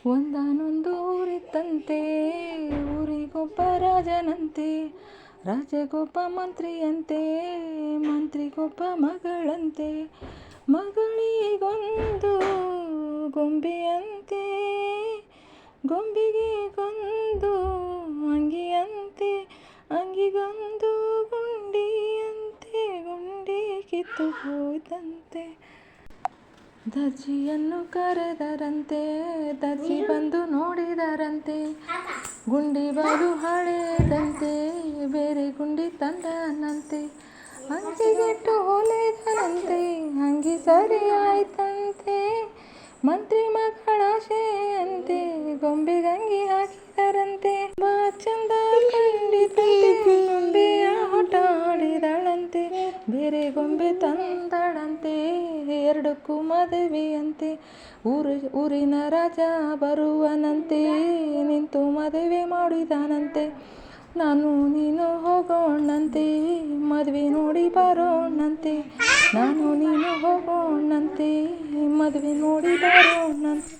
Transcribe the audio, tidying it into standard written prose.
ಒಂದಾನೊಂದು ಊರಿತ್ತಂತೆ, ಊರಿಗೊಬ್ಬ ರಾಜನಂತೆ, ರಾಜಗೊಬ್ಬ ಮಂತ್ರಿಯಂತೆ, ಮಂತ್ರಿಗೊಬ್ಬ ಮಗಳಂತೆ, ಮಗಳಿಗೊಂದು ಗೊಂಬೆಯಂತೆ, ಗೊಂಬೆಗೊಂದು ಅಂಗಿಯಂತೆ, ಅಂಗಿಗೊಂದು ಗುಂಡಿಯಂತೆ, ಗುಂಡಿ ಕಿತ್ತು ಹೋಯ್ತಂತೆ. ದರ್ಜಿಯನ್ನು ಕರೆದರಂತೆ, ದರ್ಜಿ ಬಂದು ನೋಡಿದರಂತೆ, ಗುಂಡಿ ಬಲು ಹಳೆದಂತೆ, ಬೇರೆ ಗುಂಡಿ ತಂದನಂತೆ, ಅಂಗಿಗಿಟ್ಟು ಹೊಲಿದನಂತೆ, ಅಂಗಿ ಸರಿ ಆಯ್ತಂತೆ, ಮಂತ್ರಿ ಮಕ್ಕಳ ಆಶೆಯಂತೆ, ಗೊಂಬೆಗಂಗಿ ಹಾಕಿದರಂತೆ, ಬಾ ಚಂದ ಕಂಡಿತಂತೆ, ಗೊಂಬೆಯ ಆಟ ಆಡಿದಳಂತೆ, ಬೇರೆ ಗೊಂಬೆ ತಂದಳಂತೆ, ಎರಡಕ್ಕೂ ಮದುವೆಯಂತೆ, ಊರಿನ ರಾಜ ಬರುವನಂತೆ, ನಿಂತು ಮದುವೆ ಮಾಡಿದನಂತೆ, ನಾನು ನೀನು ಹೋಗೋಣಂತೆ, ಮದುವೆ ನೋಡಿ ಬರೋಣಂತೆ, ನಾನು ನೀನು ಹೋಗೋಣಂತೆ, ಮದುವೆ ನೋಡಿ ಬರೋಣಂತೆ.